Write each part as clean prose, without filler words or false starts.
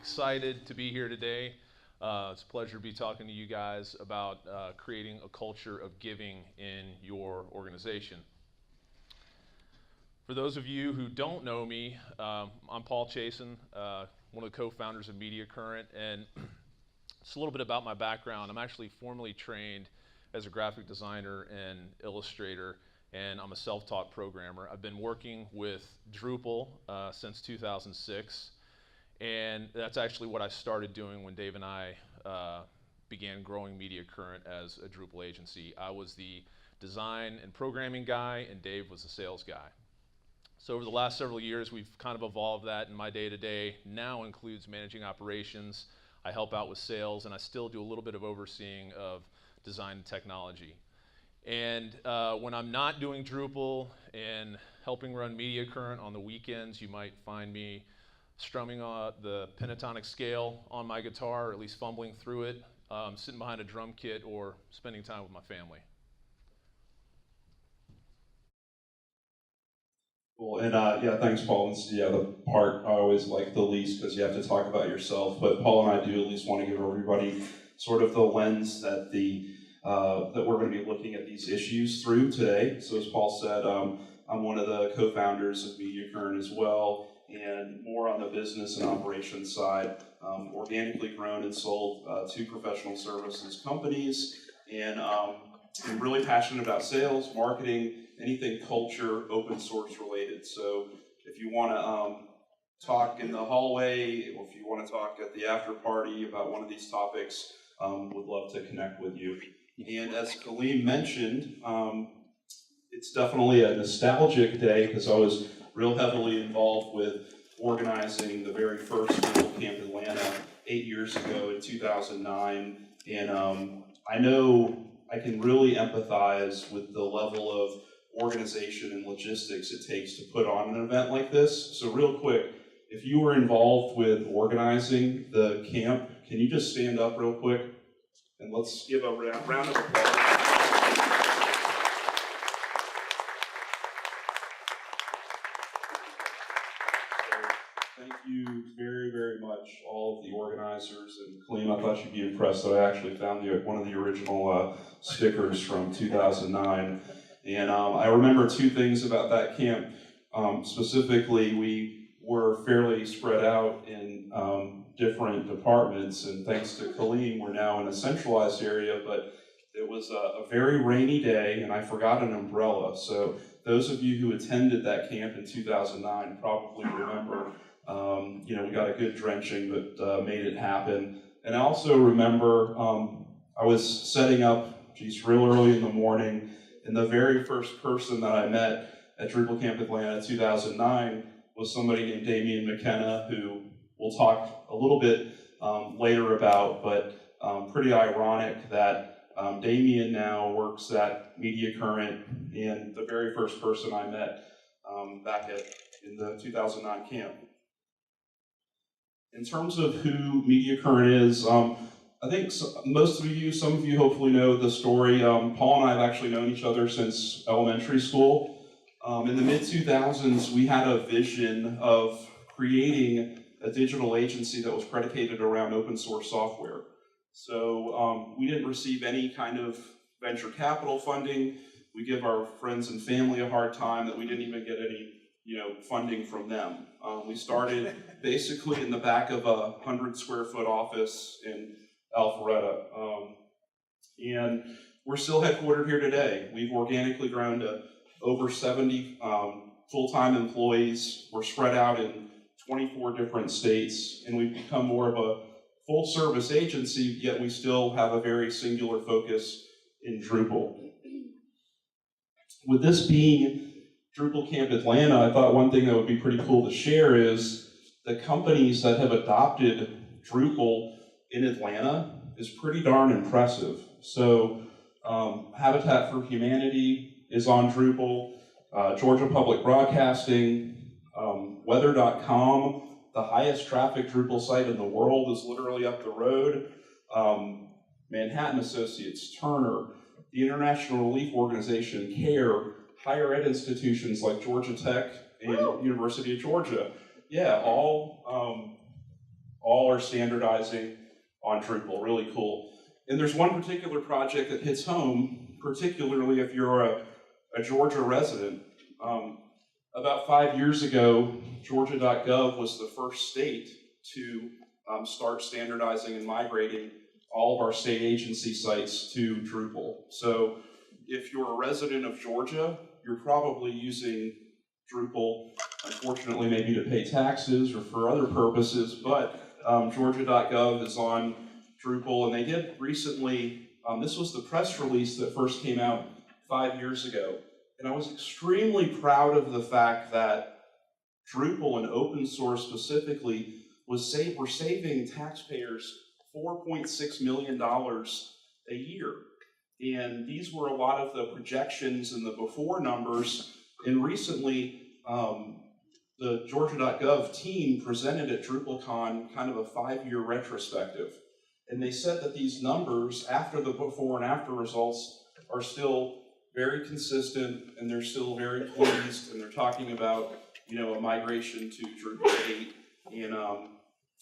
excited to be here today. It's a pleasure to be talking to you guys about creating a culture of giving in your organization. For those of you who don't know me, I'm Paul Chason, one of the co-founders of Mediacurrent, and just a little bit about my background. I'm actually formally trained as a graphic designer and illustrator, and I'm a self-taught programmer. I've been working with Drupal since 2006, and that's actually what I started doing when Dave and I began growing Mediacurrent as a Drupal agency. I was the design and programming guy, and Dave was the sales guy. So over the last several years, we've kind of evolved that, and my day-to-day now includes managing operations. I help out with sales, and I still do a little bit of overseeing of design and technology. And when I'm not doing Drupal and helping run Mediacurrent on the weekends, you might find me strumming the pentatonic scale on my guitar, or at least fumbling through it, sitting behind a drum kit, or spending time with my family. Cool, and yeah, thanks, Paul. It's the part I always like the least because you have to talk about yourself. But Paul and I do at least want to give everybody sort of the lens that that we're going to be looking at these issues through today. So as Paul said, I'm one of the co-founders of Mediacurrent as well, and more on the business and operations side. Organically grown and sold 2 professional services companies, and I'm really passionate about sales, marketing, anything culture, open source related. So if you want to talk in the hallway, or if you want to talk at the after party about one of these topics, would love to connect with you. And as Kaleem mentioned, it's definitely a nostalgic day because I was real heavily involved with organizing the very first DrupalCamp Atlanta 8 years ago in 2009. And I know I can really empathize with the level of organization and logistics it takes to put on an event like this. So real quick, if you were involved with organizing the camp, can you just stand up real quick? And let's give a round of applause. Thank you very, very much, all of the organizers. And Kaleem, I thought you'd be impressed that I actually found one of the original stickers from 2009. And I remember 2 things about that camp. Specifically, we were fairly spread out in different departments, and thanks to Kaleem, we're now in a centralized area, but it was a very rainy day, and I forgot an umbrella. So those of you who attended that camp in 2009 probably remember, we got a good drenching, but made it happen. And I also remember I was setting up, real early in the morning, and the very first person that I met at DrupalCamp Atlanta 2009 was somebody named Damien McKenna, who we'll talk a little bit later about, but pretty ironic that Damien now works at Mediacurrent, and the very first person I met back in the 2009 camp. In terms of who Mediacurrent is, I think some of you hopefully know the story. Paul and I have actually known each other since elementary school. In the mid-2000s, we had a vision of creating a digital agency that was predicated around open source software. So we didn't receive any kind of venture capital funding. We give our friends and family a hard time that we didn't even get any funding from them. We started basically in the back of a 100-square-foot office in Alpharetta. And we're still headquartered here today. We've organically grown to over 70 full-time employees. We're spread out in 24 different states, and we've become more of a full-service agency, yet we still have a very singular focus in Drupal. With this being DrupalCamp Atlanta, I thought one thing that would be pretty cool to share is the companies that have adopted Drupal in Atlanta is pretty darn impressive. So Habitat for Humanity is on Drupal, Georgia Public Broadcasting, Weather.com, the highest traffic Drupal site in the world, is literally up the road. Manhattan Associates, Turner, the International Relief Organization, CARE, higher ed institutions like Georgia Tech and University of Georgia. Yeah, all All are standardizing on Drupal. Really cool. And there's one particular project that hits home, particularly if you're a Georgia resident. About 5 years ago, Georgia.gov was the first state to start standardizing and migrating all of our state agency sites to Drupal. So if you're a resident of Georgia, you're probably using Drupal, unfortunately maybe to pay taxes or for other purposes, but Georgia.gov is on Drupal, and they did recently, this was the press release that first came out 5 years ago, and I was extremely proud of the fact that Drupal and open source specifically were saving taxpayers $4.6 million a year. And these were a lot of the projections and the before numbers. And recently, the Georgia.gov team presented at DrupalCon kind of a 5-year retrospective. And they said that these numbers, after the before and after results, are still very consistent, and they're still very pleased, and they're talking about, you know, a migration to Drupal 8. And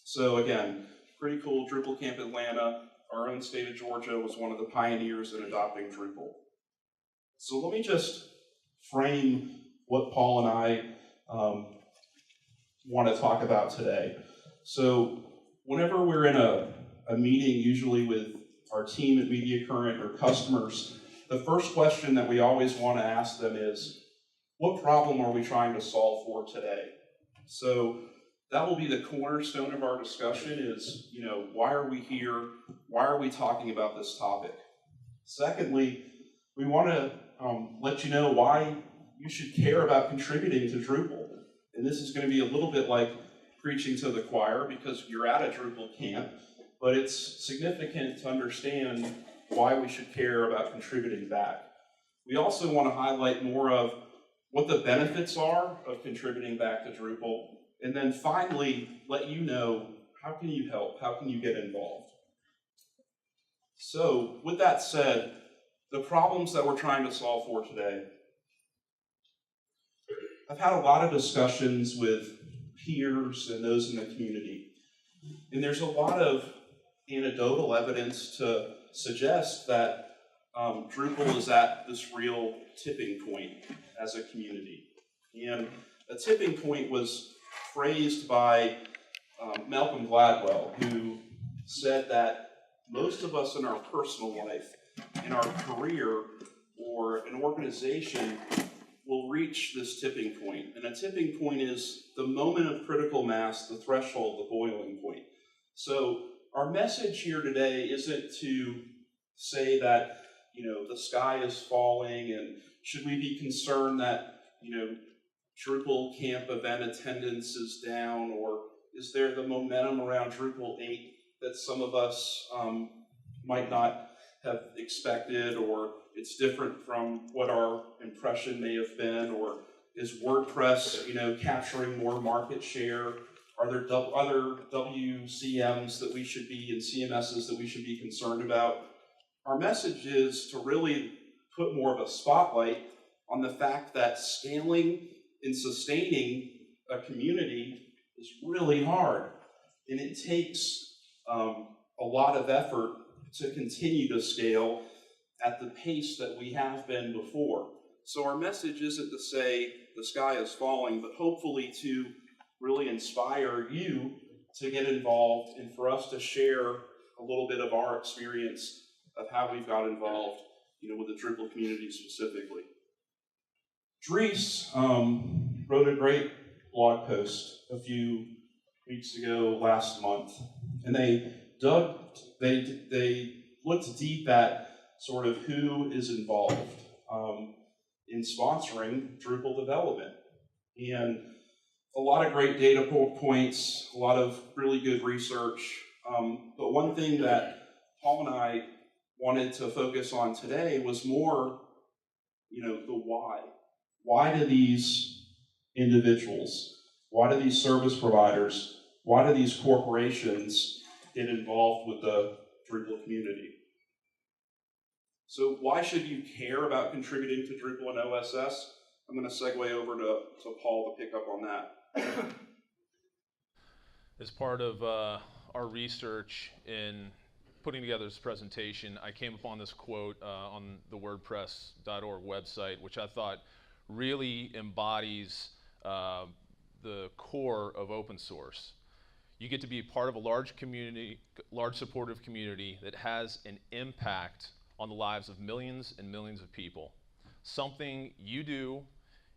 so again, pretty cool. DrupalCamp Atlanta, our own state of Georgia, was one of the pioneers in adopting Drupal. So let me just frame what Paul and I want to talk about today. So whenever we're in a meeting, usually with our team at Mediacurrent or customers, the first question that we always want to ask them is, what problem are we trying to solve for today? So that will be the cornerstone of our discussion is, you know, why are we here? Why are we talking about this topic? Secondly, we want to let you know why you should care about contributing to Drupal. And this is going to be a little bit like preaching to the choir because you're at a Drupal camp, but it's significant to understand why we should care about contributing back. We also want to highlight more of what the benefits are of contributing back to Drupal, and then finally let you know how can you help, how can you get involved. So with that said, the problems that we're trying to solve for today. I've had a lot of discussions with peers and those in the community, and there's a lot of anecdotal evidence to suggest that Drupal is at this real tipping point as a community. And a tipping point was phrased by Malcolm Gladwell, who said that most of us in our personal life, in our career, or an organization will reach this tipping point. And a tipping point is the moment of critical mass, the threshold, the boiling point. So our message here today isn't to say that, you know, the sky is falling and should we be concerned that, you know, Drupal camp event attendance is down, or is there the momentum around Drupal 8 that some of us might not have expected, or it's different from what our impression may have been, or is WordPress, you know, capturing more market share? Are there other WCMs that we should be, and CMSs that we should be concerned about? Our message is to really put more of a spotlight on the fact that scaling and sustaining a community is really hard. And it takes a lot of effort to continue to scale at the pace that we have been before. So our message isn't to say the sky is falling, but hopefully to really inspire you to get involved and for us to share a little bit of our experience of how we've got involved, you know, with the Drupal community specifically. Dries wrote a great blog post a few weeks ago, last month, and they looked deep at sort of who is involved in sponsoring Drupal development. And a lot of great data points, a lot of really good research. But one thing that Paul and I wanted to focus on today was more, you know, the why. Why do these individuals, why do these service providers, why do these corporations get involved with the Drupal community? So why should you care about contributing to Drupal and OSS? I'm going to segue over to Paul to pick up on that. As part of our research in putting together this presentation, I came upon this quote on the WordPress.org website, which I thought really embodies the core of open source. You get to be part of a large community, large supportive community that has an impact on the lives of millions and millions of people. Something you do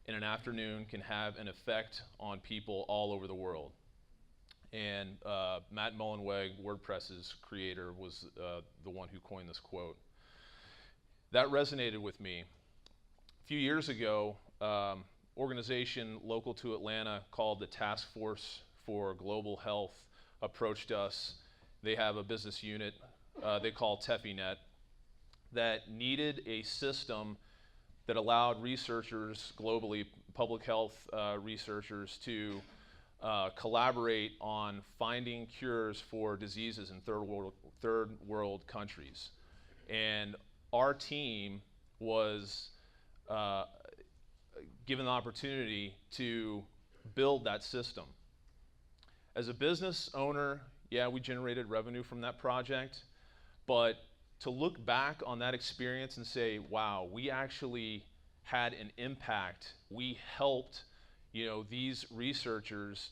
in an afternoon can have an effect on people all over the world. And Matt Mullenweg, WordPress's creator, was the one who coined this quote. That resonated with me. A few years ago, organization local to Atlanta called the Task Force for Global Health approached us. They have a business unit they call TefiNet that needed a system that allowed researchers globally, public health researchers, to collaborate on finding cures for diseases in third world countries. And our team was given the opportunity to build that system. As a business owner, yeah, we generated revenue from that project, but to look back on that experience and say, wow, we actually had an impact. We helped, these researchers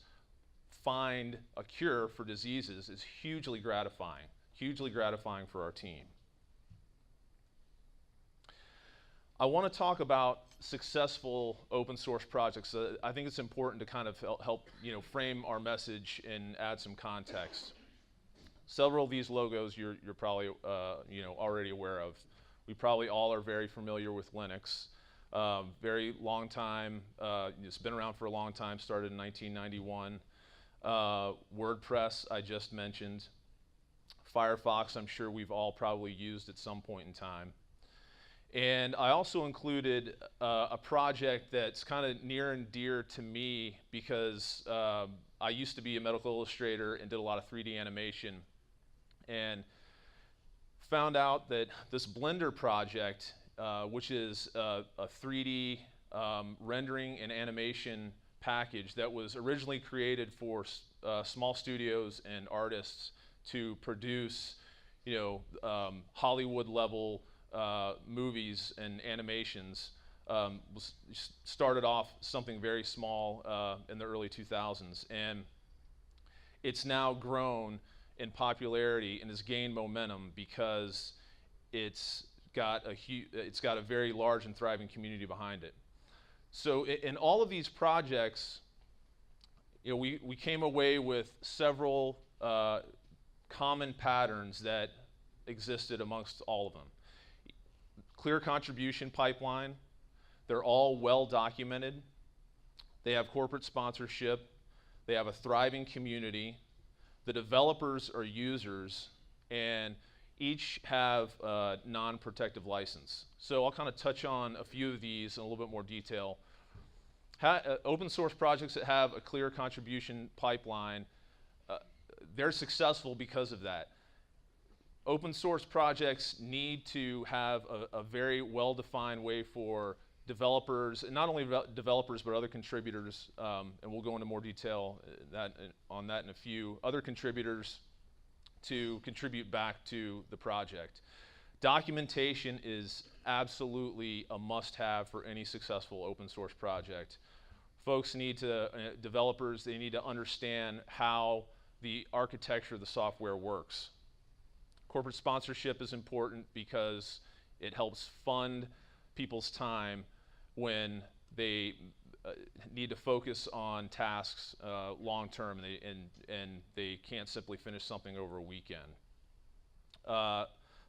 find a cure for diseases is hugely gratifying for our team. I want to talk about successful open source projects. I think it's important to kind of help frame our message and add some context. Several of these logos you're probably already aware of. We probably all are very familiar with Linux. Very long time, it's been around for a long time, started in 1991. WordPress, I just mentioned. Firefox, I'm sure we've all probably used at some point in time. And I also included a project that's kind of near and dear to me because I used to be a medical illustrator and did a lot of 3D animation, and found out that this Blender project, which is a 3D rendering and animation package that was originally created for small studios and artists to produce, Hollywood level movies and animations, started off something very small in the early 2000s, and it's now grown in popularity and has gained momentum because it's got a very large and thriving community behind it. So in all of these projects, we came away with several common patterns that existed amongst all of them. Clear contribution pipeline. They're all well documented. They have corporate sponsorship. They have a thriving community. The developers are users, and each have a non-protective license. So I'll kind of touch on a few of these in a little bit more detail. Open source projects that have a clear contribution pipeline, they're successful because of that. Open source projects need to have a very well-defined way for developers, and not only developers but other contributors, and we'll go into more detail on that in a few, other contributors to contribute back to the project. Documentation is absolutely a must-have for any successful open source project. Folks need to, developers, they need to understand how the architecture of the software works. Corporate sponsorship is important because it helps fund people's time when they need to focus on tasks long term, and they can't simply finish something over a weekend.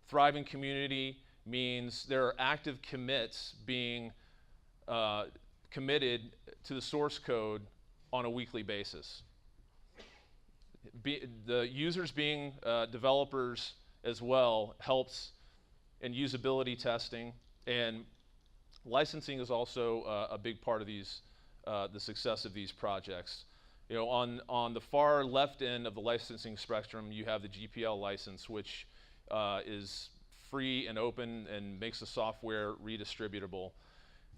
Thriving community means there are active commits being committed to the source code on a weekly basis. The users being developers as well helps in usability testing, and licensing is also a big part of these, the success of these projects. On the far left end of the licensing spectrum, you have the GPL license, which is free and open and makes the software redistributable.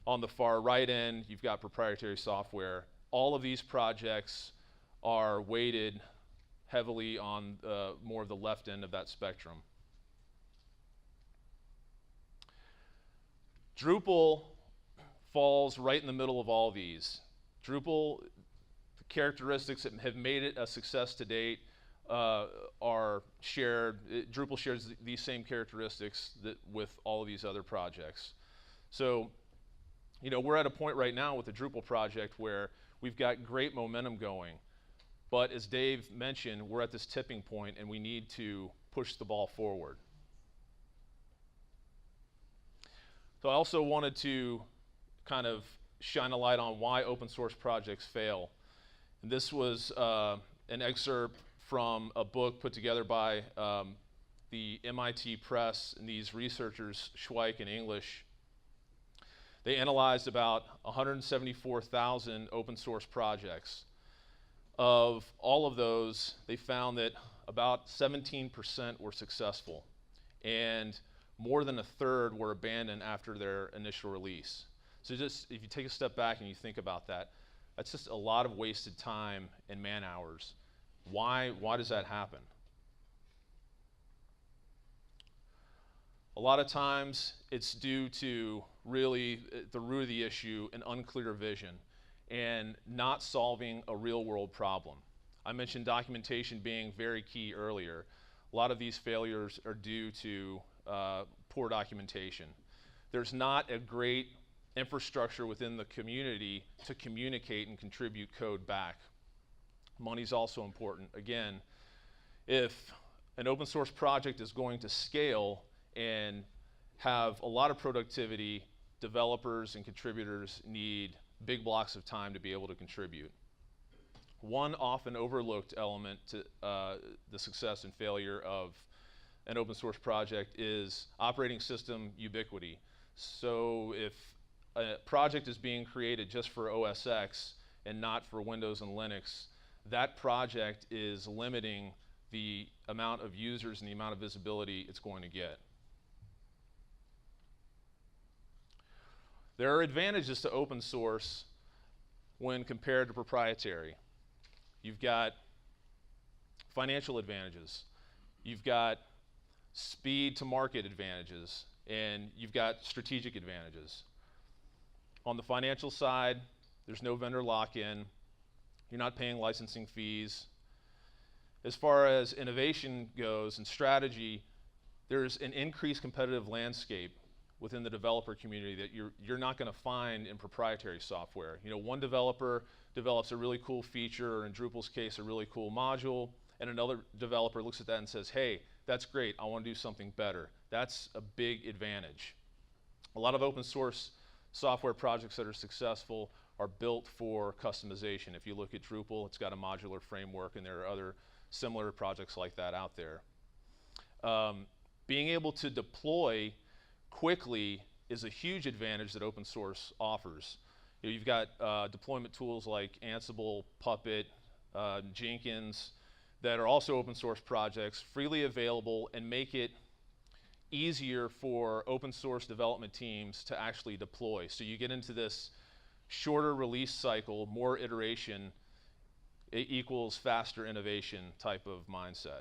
On the far right end, you've got proprietary software. All of these projects are weighted heavily on more of the left end of that spectrum. Drupal falls right in the middle of all these. Drupal, the characteristics that have made it a success to date are shared. Drupal shares these same characteristics with all of these other projects. So, you know, we're at a point right now with the Drupal project where we've got great momentum going. But as Dave mentioned, we're at this tipping point and we need to push the ball forward. So I also wanted to kind of shine a light on why open source projects fail. And this was an excerpt from a book put together by the MIT Press and these researchers, Schweik and English. They analyzed about 174,000 open source projects. Of all of those, they found that about 17% were successful, and more than a third were abandoned after their initial release. So just, if you take a step back and you think about that, that's just a lot of wasted time and man hours. Why does that happen? A lot of times it's due to really the root of the issue, an unclear vision and not solving a real world problem. I mentioned documentation being very key earlier. A lot of these failures are due to poor documentation. There's not a great infrastructure within the community to communicate and contribute code back. Money's also important. Again, if an open source project is going to scale and have a lot of productivity, developers and contributors need big blocks of time to be able to contribute. One often overlooked element to the success and failure of an open source project is operating system ubiquity. So if a project is being created just for OS X and not for Windows and Linux, that project is limiting the amount of users and the amount of visibility it's going to get. There are advantages to open source when compared to proprietary. You've got financial advantages, you've got speed to market advantages, and you've got strategic advantages. On the financial side, there's no vendor lock-in, you're not paying licensing fees. As far as innovation goes and strategy, there's an increased competitive landscape within the developer community that you're not going to find in proprietary software. You know, one developer develops a really cool feature, or in Drupal's case, a really cool module, and another developer looks at that and says, hey, that's great, I want to do something better. That's a big advantage. A lot of open source software projects that are successful are built for customization. If you look at Drupal, it's got a modular framework, and there are other similar projects like that out there. Being able to deploy quickly is a huge advantage that open source offers. You know, you've got deployment tools like Ansible, Puppet, Jenkins, that are also open source projects, freely available, and make it easier for open source development teams to actually deploy. So you get into this shorter release cycle, more iteration, equals faster innovation type of mindset.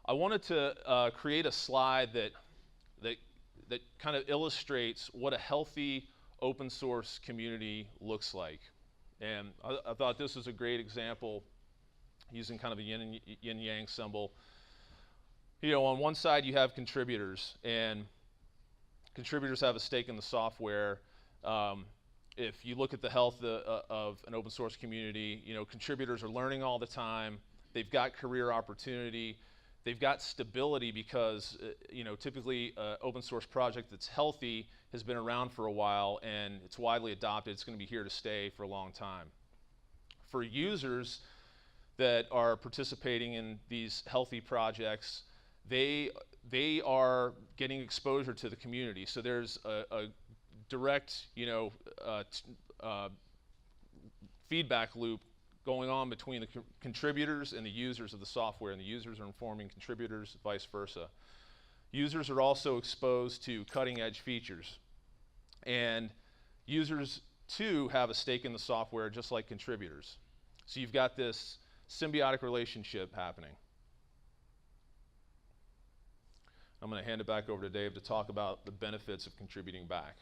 I wanted to create a slide that kind of illustrates what a healthy open source community looks like. And I thought this was a great example using kind of a yin-yang symbol. You know, on one side you have contributors, and contributors have a stake in the software. If you look at the health of an open source community, you know, contributors are learning all the time, they've got career opportunity, they've got stability because, you know, typically an open source project that's healthy has been around for a while and it's widely adopted, it's going to be here to stay for a long time. For users that are participating in these healthy projects, they are getting exposure to the community. So there's a direct, you know, feedback loop going on between the contributors and the users of the software, and the users are informing contributors, vice versa. Users are also exposed to cutting edge features, and users Two, have a stake in the software just like contributors. So you've got this symbiotic relationship happening. I'm going to hand it back over to Dave to talk about the benefits of contributing back.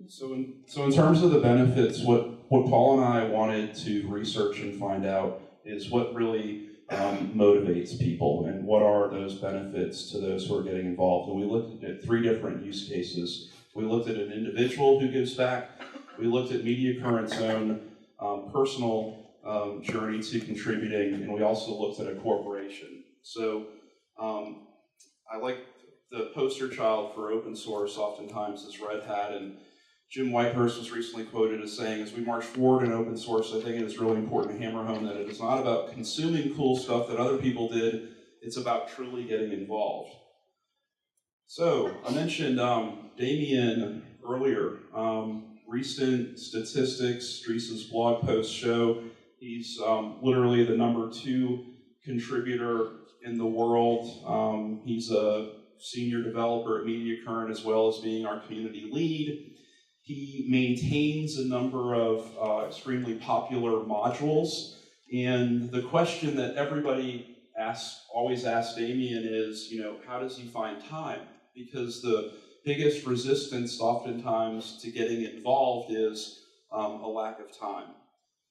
So in terms of the benefits, what Paul and I wanted to research and find out is what really motivates people and what are those benefits to those who are getting involved. And we looked at 3 different use cases. We looked at an individual who gives back. We looked at Mediacurrent's own personal journey to contributing, and we also looked at a corporation. So I like the poster child for open source oftentimes is Red Hat, and Jim Whitehurst was recently quoted as saying, as we march forward in open source, I think it is really important to hammer home that it is not about consuming cool stuff that other people did, it's about truly getting involved. So, I mentioned Damien earlier. Recent statistics, Drees's blog posts show he's literally the #2 contributor in the world. He's a senior developer at Mediacurrent as well as being our community lead. He maintains a number of extremely popular modules, and the question that everybody always asks Damien is, how does he find time? Because the biggest resistance oftentimes to getting involved is a lack of time.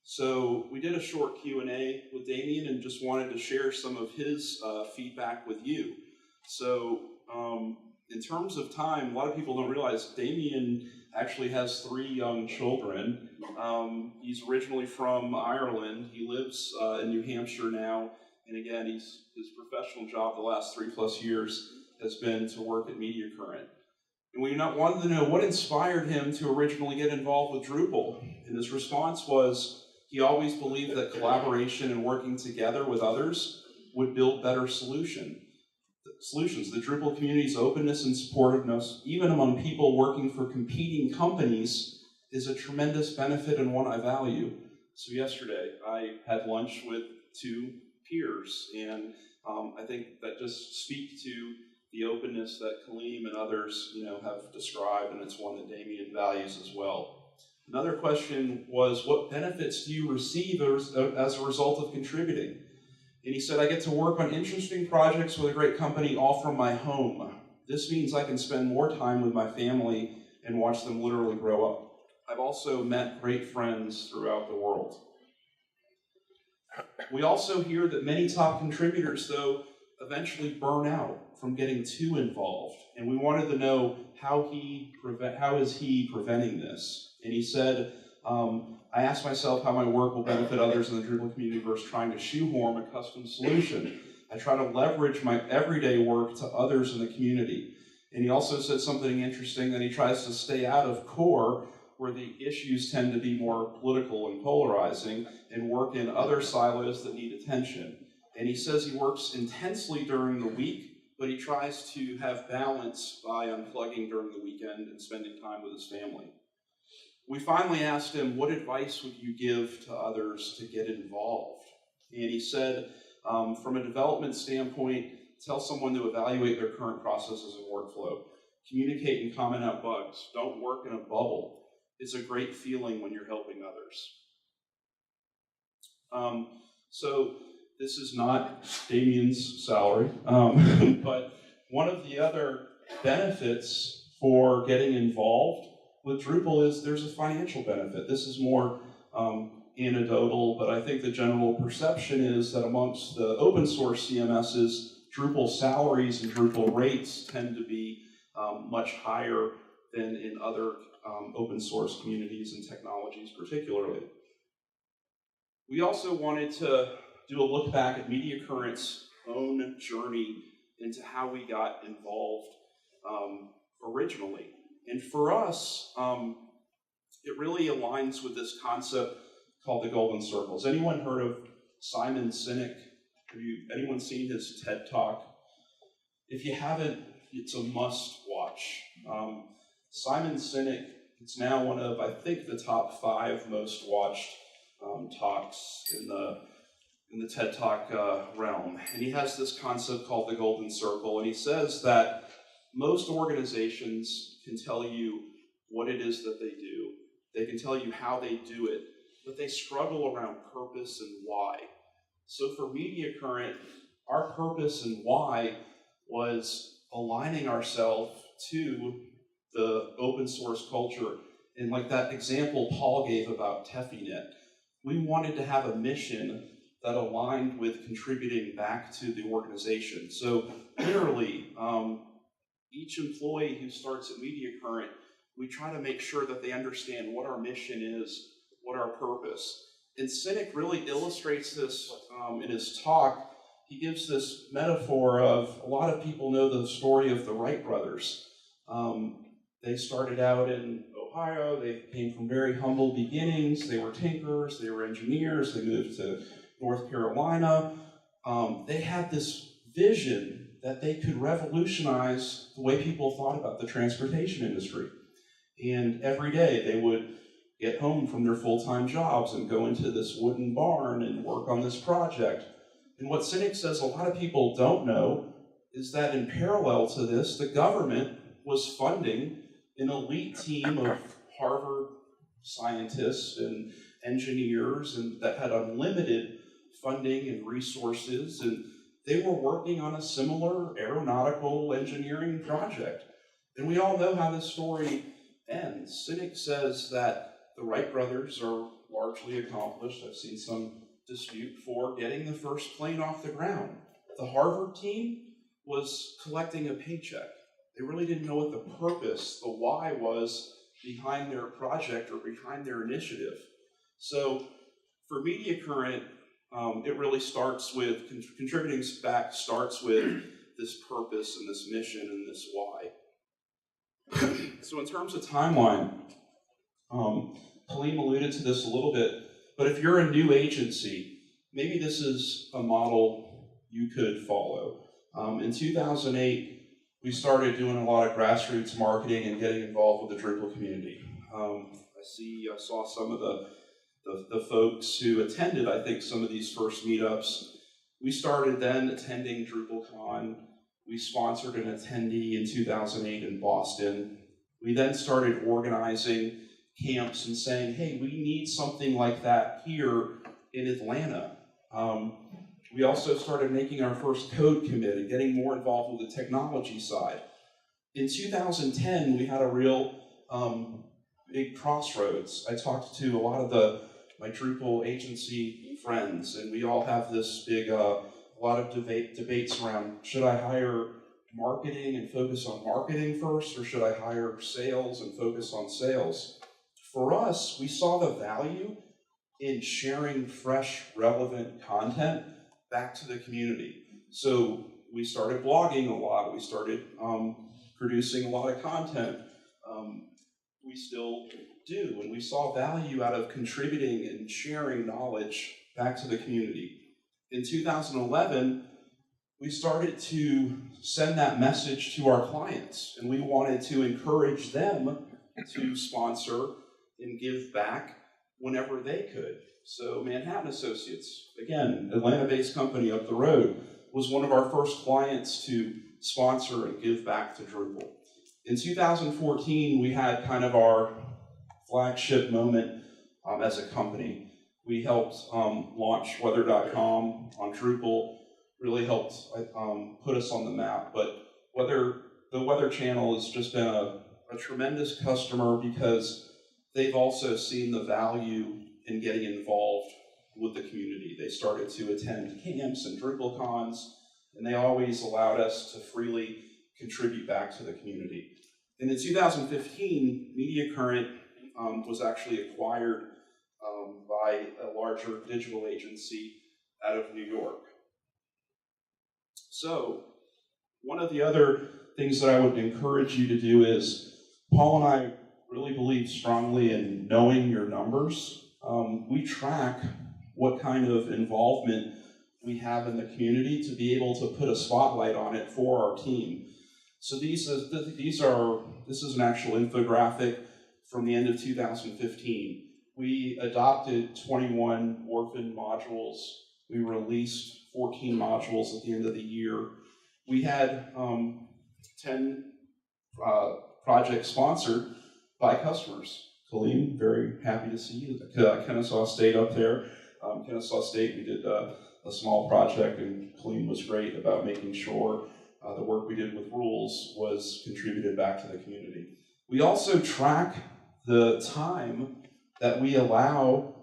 So we did a short Q&A with Damien and just wanted to share some of his feedback with you. So in terms of time, a lot of people don't realize Damien actually has 3 young children. He's originally from Ireland. He lives in New Hampshire now. And again, his professional job the last 3+ years has been to work at Mediacurrent. And we wanted to know what inspired him to originally get involved with Drupal. And his response was, he always believed that collaboration and working together with others would build better solutions. The Drupal community's openness and supportiveness, even among people working for competing companies, is a tremendous benefit and one I value. So yesterday, I had lunch with 2 peers, and I think that just speak to the openness that Kaleem and others, have described, and it's one that Damien values as well. Another question was, what benefits do you receive as a result of contributing? And he said, I get to work on interesting projects with a great company all from my home. This means I can spend more time with my family and watch them literally grow up. I've also met great friends throughout the world. We also hear that many top contributors, though, eventually burn out from getting too involved. And we wanted to know how is he preventing this? And he said, I ask myself how my work will benefit others in the Drupal community versus trying to shoehorn a custom solution. I try to leverage my everyday work to others in the community. And he also said something interesting, that he tries to stay out of core, where the issues tend to be more political and polarizing, and work in other silos that need attention. And he says he works intensely during the week, but he tries to have balance by unplugging during the weekend and spending time with his family. We finally asked him, what advice would you give to others to get involved? And he said, from a development standpoint, tell someone to evaluate their current processes and workflow. Communicate and comment out bugs. Don't work in a bubble. It's a great feeling when you're helping others. So this is not Damien's salary, but one of the other benefits for getting involved with Drupal is there's a financial benefit. This is more anecdotal, but I think the general perception is that amongst the open source CMSs, Drupal salaries and Drupal rates tend to be much higher than in other open source communities and technologies particularly. We also wanted to do a look back at Mediacurrent's own journey into how we got involved originally. And for us, it really aligns with this concept called the Golden Circle. Has anyone heard of Simon Sinek? Anyone seen his TED Talk? If you haven't, it's a must watch. Simon Sinek, it's now one of, I think, the top 5 most watched talks in the TED Talk realm. And he has this concept called the Golden Circle, and he says that most organizations can tell you what it is that they do, They can tell you how they do it, but they struggle around purpose and why. So for Mediacurrent, our purpose and why was aligning ourselves to the open source culture. And like that example Paul gave about TefiNet, we wanted to have a mission that aligned with contributing back to the organization. So literally, each employee who starts at Mediacurrent, we try to make sure that they understand what our mission is, what our purpose. And Cynic really illustrates this in his talk. He gives this metaphor of, a lot of people know the story of the Wright brothers. They started out in Ohio, they came from very humble beginnings, they were tinkerers, they were engineers, they moved to North Carolina. They had this vision that they could revolutionize the way people thought about the transportation industry. And every day they would get home from their full-time jobs and go into this wooden barn and work on this project. And what Cynic says a lot of people don't know is that in parallel to this, the government was funding an elite team of Harvard scientists and engineers and that had unlimited funding and resources, and they were working on a similar aeronautical engineering project. And we all know how this story ends. Cynic says that the Wright brothers are largely accomplished. I've seen some dispute for getting the first plane off the ground. The Harvard team was collecting a paycheck. They really didn't know what the purpose, the why was behind their project or behind their initiative. So for Mediacurrent, it really starts with, contributing back starts with this purpose and this mission and this why. So in terms of timeline, Kaleem alluded to this a little bit, but if you're a new agency, maybe this is a model you could follow. In 2008, we started doing a lot of grassroots marketing and getting involved with the Drupal community. I saw some of the folks who attended, I think, some of these first meetups. We started then attending DrupalCon. We sponsored an attendee in 2008 in Boston. We then started organizing camps and saying, hey, we need something like that here in Atlanta. We also started making our first code commit and getting more involved with the technology side. In 2010, we had a real big crossroads. I talked to a lot of my Drupal agency friends, and we all have this big, a lot of debates around, should I hire marketing and focus on marketing first, or should I hire sales and focus on sales? For us, we saw the value in sharing fresh, relevant content back to the community. So we started blogging a lot. We started producing a lot of content. We still do, and we saw value out of contributing and sharing knowledge back to the community. In 2011, we started to send that message to our clients, and we wanted to encourage them to sponsor and give back whenever they could. So Manhattan Associates, again, Atlanta-based company up the road, was one of our first clients to sponsor and give back to Drupal. In 2014, we had kind of our flagship moment as a company. We helped launch weather.com on Drupal, really helped put us on the map. But the Weather Channel has just been a tremendous customer because they've also seen the value in getting involved with the community. They started to attend camps and DrupalCons, and they always allowed us to freely contribute back to the community. And in 2015, Mediacurrent was actually acquired by a larger digital agency out of New York. So one of the other things that I would encourage you to do is, Paul and I really believe strongly in knowing your numbers. We track what kind of involvement we have in the community to be able to put a spotlight on it for our team. So this is an actual infographic from the end of 2015. We adopted 21 orphan modules. We released 14 modules at the end of the year. We had 10 projects sponsored by customers. Colleen, very happy to see you. Kennesaw State up there. Kennesaw State, we did a small project, and Colleen was great about making sure the work we did with rules was contributed back to the community. We also track the time that we allow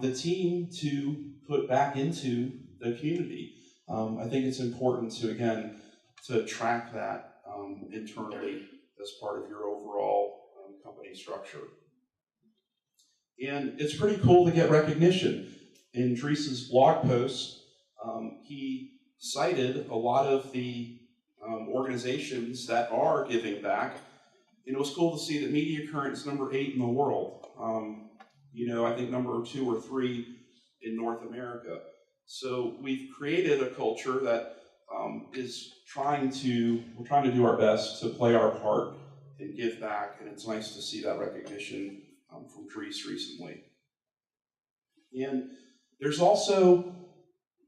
the team to put back into the community. I think it's important to, again, to track that internally as part of your overall company structure. And it's pretty cool to get recognition. In Dries' blog post, he cited a lot of the organizations that are giving back. And it was cool to see that Mediacurrent is number 8 in the world. I think number 2 or 3 in North America. So we've created a culture that is trying to do our best to play our part and give back, and it's nice to see that recognition from Dries recently. And there's also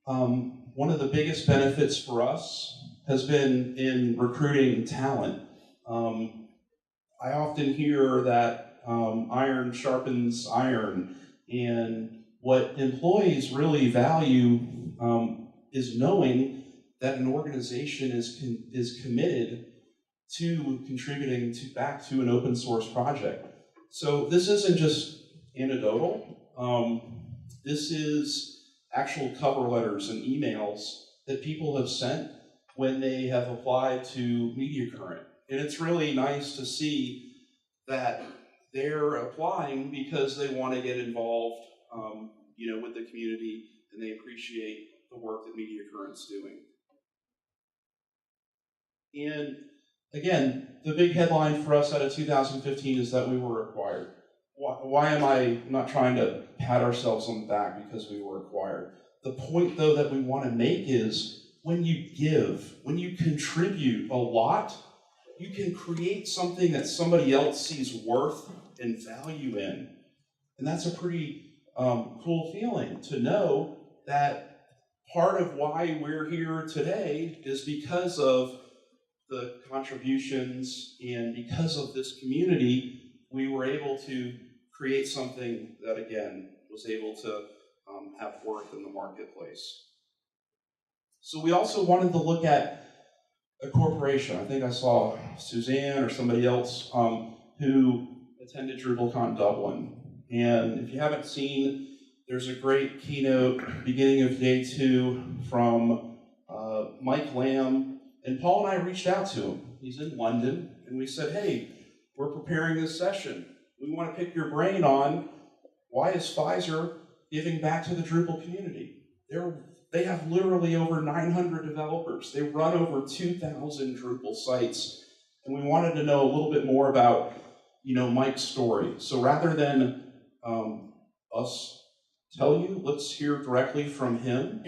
one of the biggest benefits for us has been in recruiting talent. I often hear that iron sharpens iron, and what employees really value is knowing that an organization is committed to contributing back to an open source project. So this isn't just anecdotal. This is actual cover letters and emails that people have sent when they have applied to Mediacurrent. And it's really nice to see that they're applying because they want to get involved with the community, and they appreciate the work that Mediacurrent's doing. And again, the big headline for us out of 2015 is that we were acquired. Why am I not trying to pat ourselves on the back because we were acquired? The point, though, that we want to make is when you give, when you contribute a lot, you can create something that somebody else sees worth and value in. And that's a pretty cool feeling to know that part of why we're here today is because of the contributions, and because of this community, we were able to create something that, again, was able to have worth in the marketplace. So we also wanted to look at a corporation. I think I saw Suzanne or somebody else who attended DrupalCamp Dublin. And if you haven't seen, there's a great keynote beginning of day 2 from Mike Lamb. And Paul and I reached out to him. He's in London. And we said, hey, we're preparing this session. We want to pick your brain on why is Pfizer giving back to the Drupal community? They have literally over 900 developers. They run over 2,000 Drupal sites. And we wanted to know a little bit more about, Mike's story. So rather than us tell you, let's hear directly from him.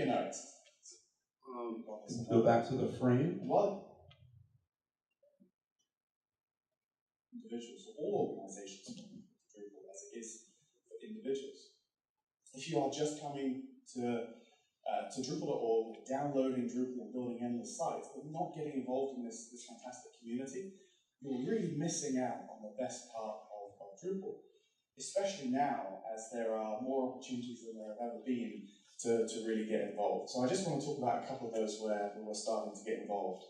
Go back to the frame. What? Individuals, all organizations, Drupal, as it is for individuals. If you are just coming to Drupal.org, downloading Drupal and building endless sites, but not getting involved in this fantastic community, you're really missing out on the best part of Drupal, especially now as there are more opportunities than there have ever been to really get involved. So I just want to talk about a couple of those where we're starting to get involved.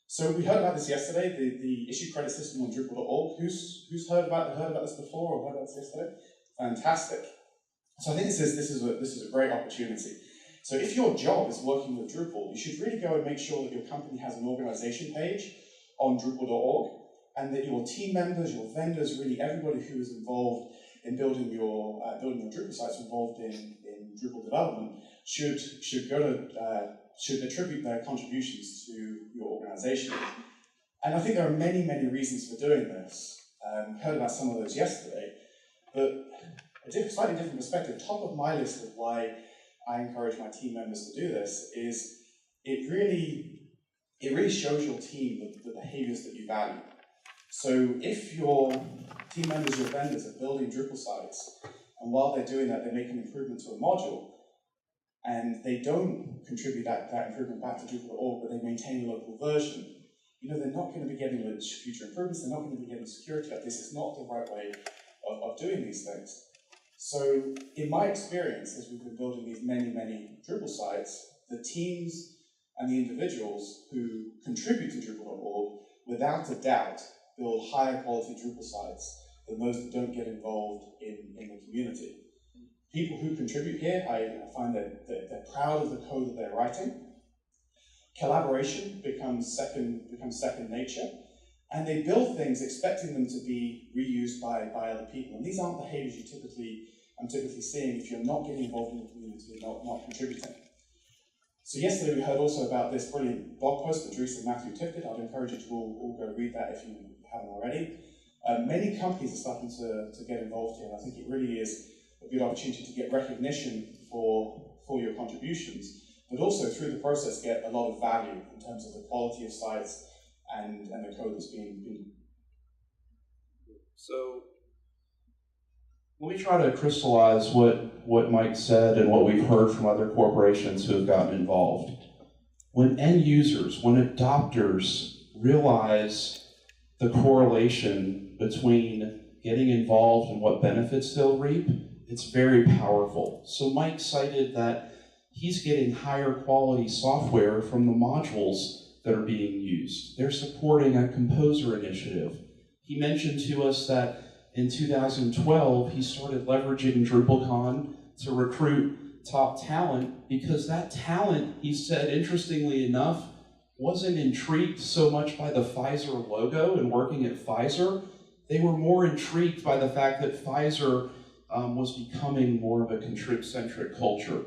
So we heard about this yesterday, the issue credit system on Drupal.org. Who's heard about this before or heard about this yesterday? Fantastic. So I think this is a great opportunity. So if your job is working with Drupal, you should really go and make sure that your company has an organization page on Drupal.org, and that your team members, your vendors, really everybody who is involved in building your Drupal sites, involved in Drupal development, should attribute their contributions to your organization. And I think there are many, many reasons for doing this. Heard about some of those yesterday, but a slightly different perspective. Top of my list of why I encourage my team members to do this is it really shows your team the behaviors that you value. So if your team members, your vendors are building Drupal sites, and while they're doing that, they make an improvement to a module, and they don't contribute that improvement back to Drupal.org, but they maintain a local version, they're not going to be getting future improvements, they're not going to be getting security updates. It's not the right way of doing these things. So in my experience, as we've been building these many Drupal sites, the teams and the individuals who contribute to Drupal.org, without a doubt, build higher quality Drupal sites than those that don't get involved in the community. People who contribute here, I find that they're proud of the code that they're writing. Collaboration becomes second nature, and they build things expecting them to be reused by other people. And these aren't behaviors I'm typically seeing if you're not getting involved in the community and not contributing. So yesterday we heard also about this brilliant blog post that Dries and Matthew tipped. I'd encourage you to all go read that if you haven't already. Many companies are starting to get involved here, and I think it really is a good opportunity to get recognition for your contributions, but also through the process get a lot of value in terms of the quality of sites and the code that's being. So let me try to crystallize what Mike said and what we've heard from other corporations who have gotten involved. When end users, when adopters realize the correlation between getting involved and what benefits they'll reap, it's very powerful. So Mike cited that he's getting higher quality software from the modules that are being used. They're supporting a composer initiative. He mentioned to us that in 2012, he started leveraging DrupalCon to recruit top talent because that talent, he said, interestingly enough, wasn't intrigued so much by the Pfizer logo and working at Pfizer. They were more intrigued by the fact that Pfizer was becoming more of a contrib-centric culture.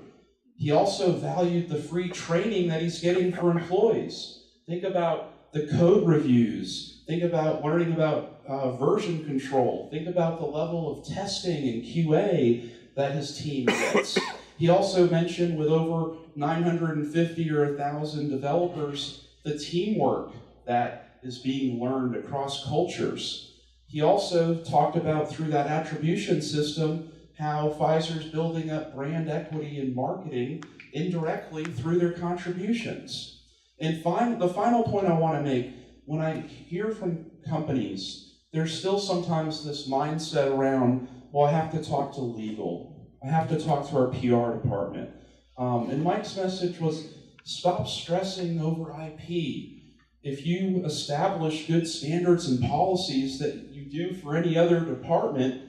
He also valued the free training that he's getting for employees. Think about the code reviews. Think about learning about version control. Think about the level of testing and QA that his team gets. He also mentioned with over 950 or 1,000 developers, the teamwork that is being learned across cultures. He also talked about through that attribution system how Pfizer's building up brand equity in marketing indirectly through their contributions. And the final point I want to make, when I hear from companies, there's still sometimes this mindset around, well, I have to talk to legal. I have to talk to our PR department. And Mike's message was, stop stressing over IP. If you establish good standards and policies that you do for any other department,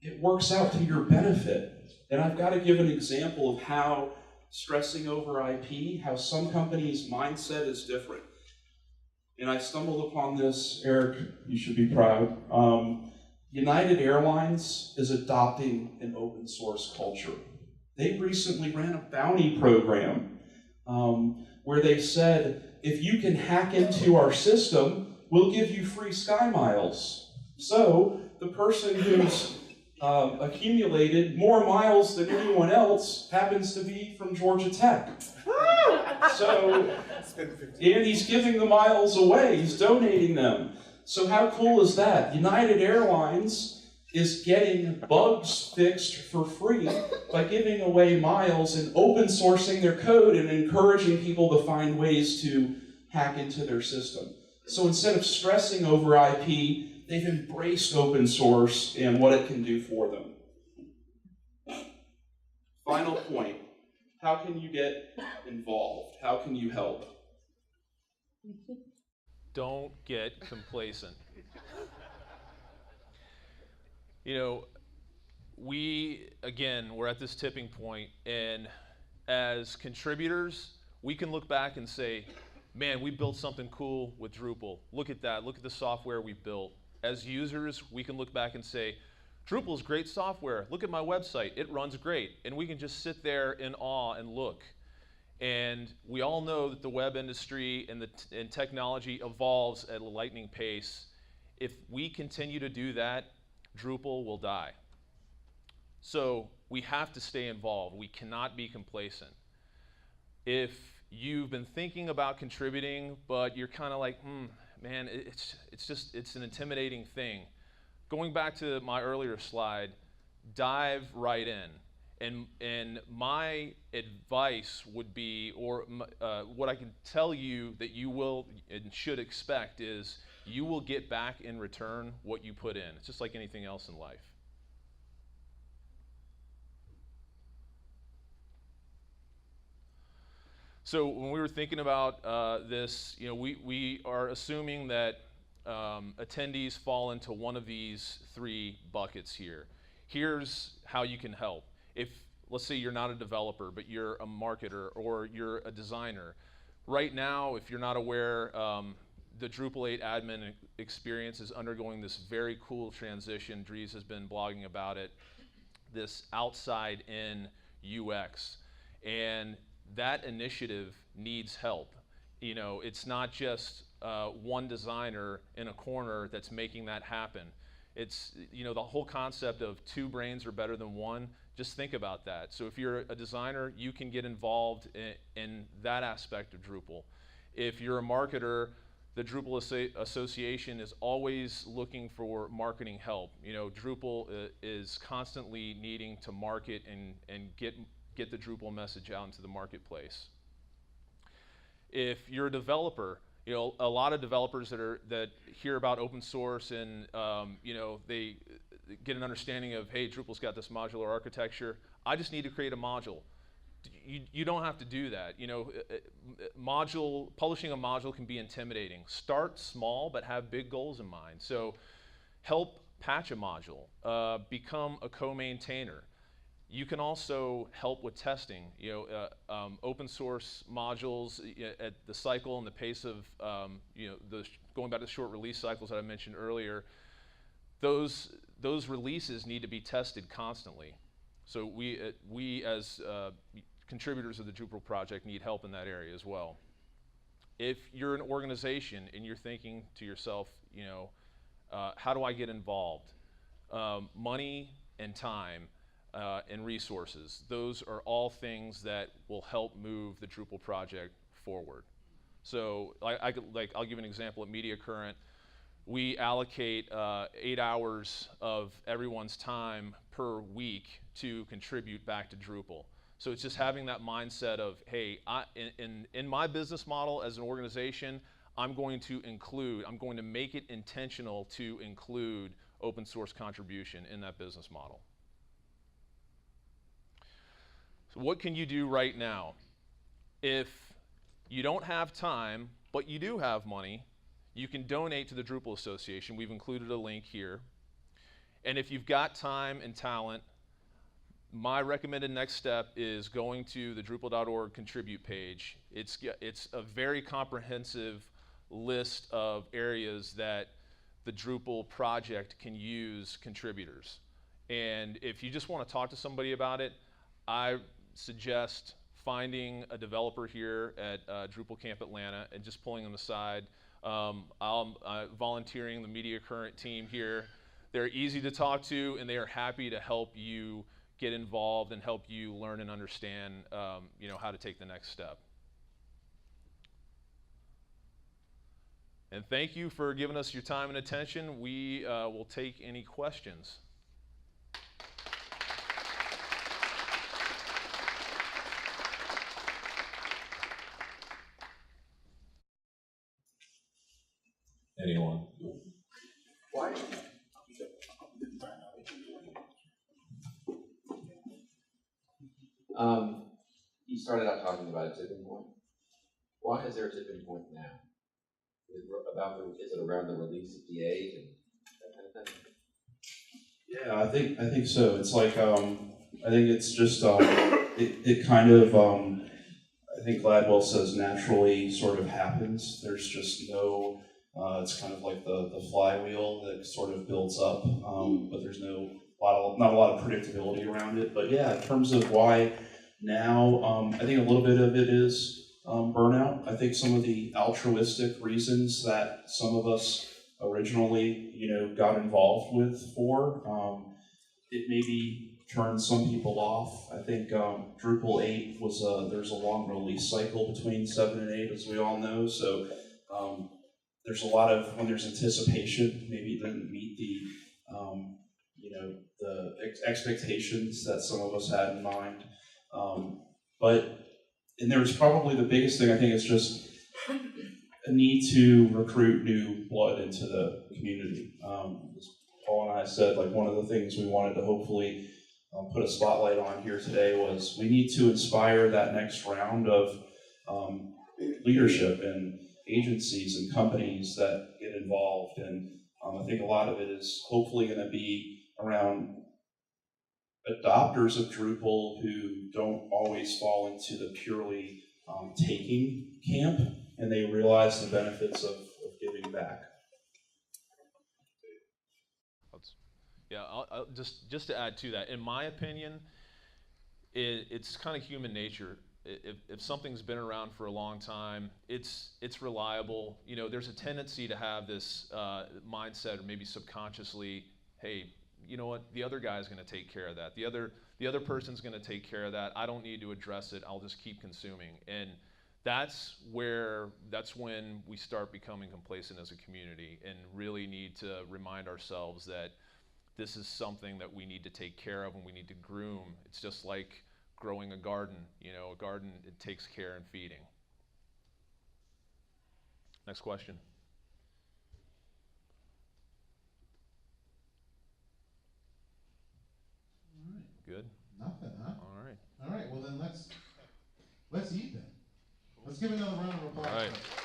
it works out to your benefit. And I've got to give an example of how stressing over IP, how some companies' mindset is different. And I stumbled upon this, Eric, you should be proud. United Airlines is adopting an open source culture. They recently ran a bounty program where they said, if you can hack into our system, we'll give you free Sky Miles. So the person who's accumulated more miles than anyone else happens to be from Georgia Tech. So, and he's giving the miles away, he's donating them. So how cool is that? United Airlines is getting bugs fixed for free by giving away miles and open sourcing their code and encouraging people to find ways to hack into their system. So instead of stressing over IP, they've embraced open source and what it can do for them. Final point, how can you get involved? How can you help? Don't get complacent. You know, we're at this tipping point, and as contributors, we can look back and say, man, we built something cool with Drupal. Look at that, look at the software we built. As users, we can look back and say, Drupal is great software. Look at my website, it runs great. And we can just sit there in awe and look. And we all know that the web industry and technology evolves at a lightning pace. If we continue to do that, Drupal will die. So we have to stay involved. We cannot be complacent. If you've been thinking about contributing, but you're kind of like, man, it's an intimidating thing. Going back to my earlier slide, dive right in. And my advice would be, or what I can tell you that you will and should expect is you will get back in return what you put in. It's just like anything else in life. So when we were thinking about this, we are assuming that attendees fall into one of these three buckets here. Here's how you can help. If, let's say you're not a developer, but you're a marketer or you're a designer. Right now, if you're not aware, the Drupal 8 admin experience is undergoing this very cool transition. Dries has been blogging about it, this outside-in UX. And that initiative needs help. It's not just one designer in a corner that's making that happen. It's, the whole concept of two brains are better than one. Just think about that. So if you're a designer, you can get involved in that aspect of Drupal. If you're a marketer, the Drupal Association is always looking for marketing help. Drupal is constantly needing to market and get the Drupal message out into the marketplace. If you're a developer, a lot of developers that hear about open source and they get an understanding of, hey, Drupal's got this modular architecture. I just need to create a module. You don't have to do that. Publishing a module can be intimidating. Start small, but have big goals in mind. So help patch a module. Become a co-maintainer. You can also help with testing. Open source modules at the cycle and the pace of, going back to the short release cycles that I mentioned earlier, those releases need to be tested constantly. So we as contributors of the Drupal project need help in that area as well. If you're an organization and you're thinking to yourself, how do I get involved? Money and time and resources. Those are all things that will help move the Drupal project forward. So I'll give an example at Mediacurrent. We allocate 8 hours of everyone's time per week to contribute back to Drupal. So it's just having that mindset of, hey, in my business model as an organization, I'm going to make it intentional to include open source contribution in that business model. So what can you do right now? If you don't have time, but you do have money, you can donate to the Drupal Association. We've included a link here. And if you've got time and talent, my recommended next step is going to the Drupal.org contribute page. It's a very comprehensive list of areas that the Drupal project can use contributors. And if you just want to talk to somebody about it, I suggest finding a developer here at DrupalCamp Atlanta and just pulling them aside. I'm volunteering the Mediacurrent team here. They're easy to talk to, and they are happy to help you get involved and help you learn and understand how to take the next step. And thank you for giving us your time and attention. We will take any questions. Anyone? Why? You started out talking about a tipping point. Why is there a tipping point now? Is it around the release of D8 and that kind of thing? Yeah, I think so. It's like I think it's just it kind of I think Gladwell says naturally sort of happens. There's just no it's kind of like the flywheel that sort of builds up, but there's not a lot of predictability around it. But yeah, in terms of why now, I think a little bit of it is burnout. I think some of the altruistic reasons that some of us originally, got involved with it maybe turned some people off. I think Drupal 8 was there's a long release cycle between 7 and 8, as we all know. So there's a lot of, when there's anticipation, maybe it doesn't meet the the expectations that some of us had in mind. And there was probably the biggest thing, I think, is just a need to recruit new blood into the community. As Paul and I said, like, one of the things we wanted to hopefully put a spotlight on here today was we need to inspire that next round of leadership and agencies and companies that get involved. And I think a lot of it is hopefully going to be around adopters of Drupal who don't always fall into the purely taking camp, and they realize the benefits of giving back. Yeah, I'll just to add to that, in my opinion, it's kind of human nature. If something's been around for a long time, it's reliable. You know, there's a tendency to have this mindset, or maybe subconsciously, hey, you know what, the other guy's going to take care of that. The other person's going to take care of that. I don't need to address it. I'll just keep consuming. And that's when we start becoming complacent as a community and really need to remind ourselves that this is something that we need to take care of and we need to groom. It's just like growing a garden. You know, a garden, it takes care and feeding. Next question. All right. Good? Nothing, huh? All right. All right, well then let's eat then. Let's give another round of applause. All right. For